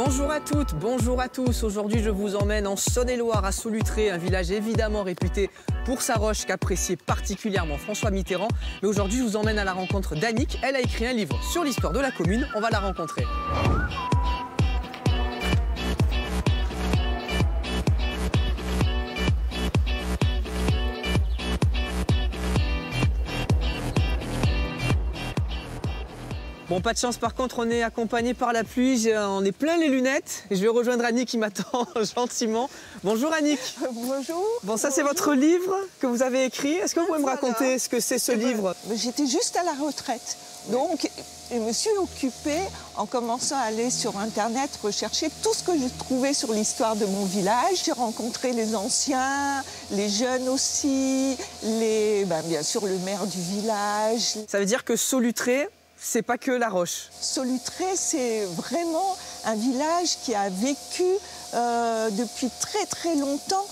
Bonjour à toutes, bonjour à tous. Aujourd'hui, je vous emmène en Saône-et-Loire, à Solutré, un village évidemment réputé pour sa roche qu'appréciait particulièrement François Mitterrand. Mais aujourd'hui, je vous emmène à la rencontre d'Annick. Elle a écrit un livre sur l'histoire de la commune. On va la rencontrer. Bon, pas de chance, par contre, on est accompagné par la pluie, on est plein les lunettes. Je vais rejoindre Annick qui m'attend gentiment. Bonjour Annick. Bonjour. Bon, ça c'est votre livre que vous avez écrit. Est-ce que vous pouvez me raconter ce que c'est ce livre? J'étais juste à la retraite, donc je me suis occupée en commençant à aller sur Internet rechercher tout ce que je trouvais sur l'histoire de mon village. J'ai rencontré les anciens, les jeunes aussi, bien sûr le maire du village. Ça veut dire que Solutré, c'est pas que la roche. Solutré, c'est vraiment un village qui a vécu depuis très très longtemps,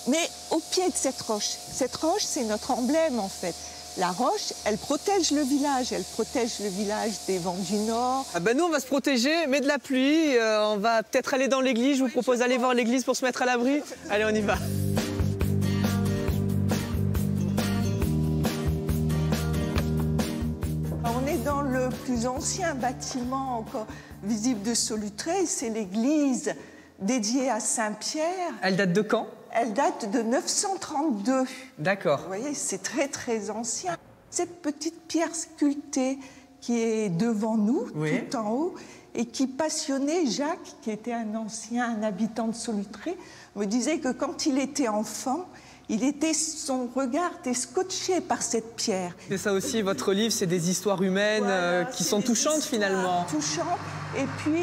mais au pied de cette roche. Cette roche, c'est notre emblème en fait. La roche, elle protège le village des vents du nord. Ah ben nous, on va se protéger, mais de la pluie. On va peut-être aller dans l'église. Je vous propose d'aller voir l'église pour se mettre à l'abri. Allez, on y va. On est dans le plus ancien bâtiment encore visible de Solutré, c'est l'église dédiée à Saint-Pierre. Elle date de quand? Elle date de 932. D'accord. Vous voyez, c'est très très ancien. Cette petite pierre sculptée qui est devant nous, oui, tout en haut, et qui passionnait Jacques, qui était un habitant de Solutré, me disait que quand il était enfant, son regard était scotché par cette pierre. C'est ça aussi, votre livre, c'est des histoires humaines qui sont touchantes finalement. Touchantes, et puis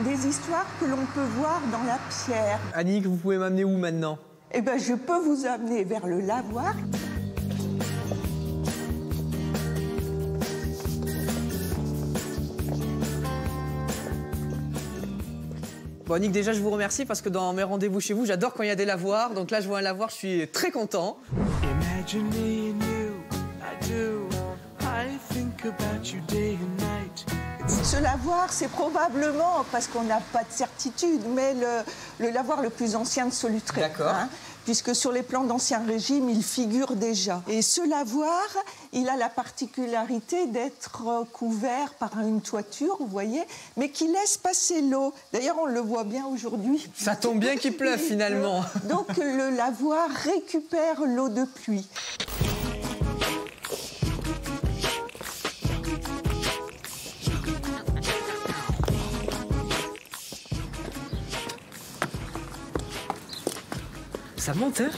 des histoires que l'on peut voir dans la pierre. Annick, vous pouvez m'amener où maintenant? Eh bien, je peux vous amener vers le lavoir. Bon, Annick, déjà, je vous remercie parce que dans mes rendez-vous chez vous, j'adore quand il y a des lavoirs. Donc là, je vois un lavoir, je suis très content. Ce lavoir, c'est probablement, parce qu'on n'a pas de certitude, mais le lavoir le plus ancien de Solutré. D'accord. Puisque sur les plans d'Ancien Régime, il figure déjà. Et ce lavoir, il a la particularité d'être couvert par une toiture, vous voyez, mais qui laisse passer l'eau. D'ailleurs, on le voit bien aujourd'hui. Ça tombe bien qu'il pleuve finalement. Donc le lavoir récupère l'eau de pluie. Ça monte, hein?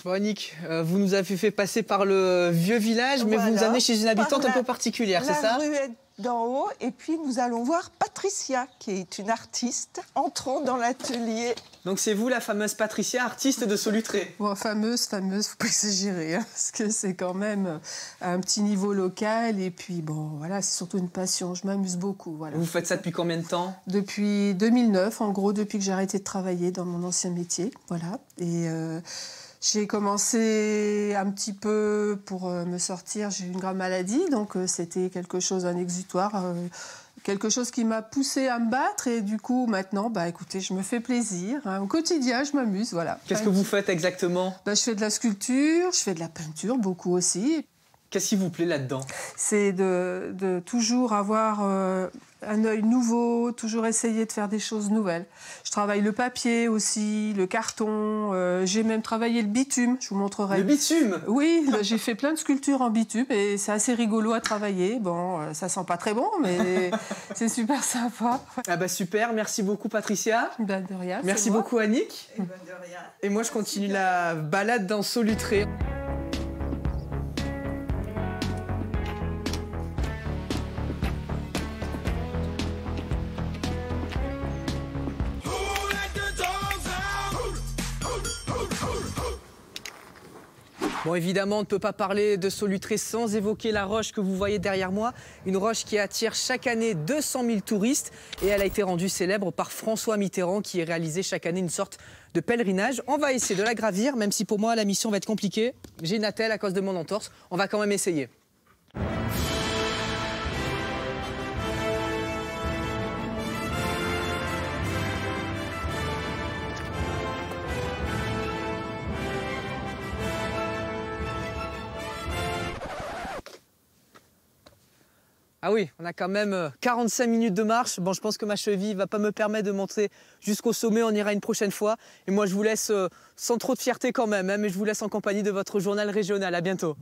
Bon, Annick, vous nous avez fait passer par le vieux village, mais vous nous amenez chez une habitante un peu particulière, c'est ça? La ruelle d'en haut, et puis nous allons voir Patricia, qui est une artiste. Entrons dans l'atelier. Donc c'est vous, la fameuse Patricia, artiste de Solutré? Bon, fameuse, faut pas exagérer, hein, parce que c'est quand même à un petit niveau local, et puis bon, voilà, c'est surtout une passion, je m'amuse beaucoup, voilà. Vous faites ça depuis combien de temps? Depuis 2009, en gros, depuis que j'ai arrêté de travailler dans mon ancien métier, voilà, et j'ai commencé un petit peu pour me sortir, j'ai eu une grave maladie, donc c'était quelque chose, un exutoire, quelque chose qui m'a poussée à me battre, et du coup, maintenant, écoutez, je me fais plaisir. Hein, au quotidien, je m'amuse, voilà. Qu'est-ce que vous faites exactement? Je fais de la sculpture, je fais de la peinture, beaucoup aussi. Qu'est-ce qui vous plaît là-dedans? C'est de toujours avoir un œil nouveau, toujours essayer de faire des choses nouvelles. Je travaille le papier aussi, le carton, j'ai même travaillé le bitume, je vous montrerai. Le bitume? Oui, j'ai fait plein de sculptures en bitume et c'est assez rigolo à travailler. Bon, ça sent pas très bon, mais c'est super sympa. Ah bah super, merci beaucoup Patricia. Ben de rien. Merci beaucoup Annick. Et de rien. Et moi je continue la balade dans Solutré. Bon, évidemment, on ne peut pas parler de Solutré sans évoquer la roche que vous voyez derrière moi. Une roche qui attire chaque année 200 000 touristes. Et elle a été rendue célèbre par François Mitterrand qui réalisait chaque année une sorte de pèlerinage. On va essayer de la gravir, même si pour moi la mission va être compliquée. J'ai une attelle à cause de mon entorse. On va quand même essayer. Ah oui, on a quand même 45 minutes de marche. Bon, je pense que ma cheville ne va pas me permettre de monter jusqu'au sommet. On ira une prochaine fois. Et moi, je vous laisse sans trop de fierté quand même, hein, mais je vous laisse en compagnie de votre journal régional. À bientôt.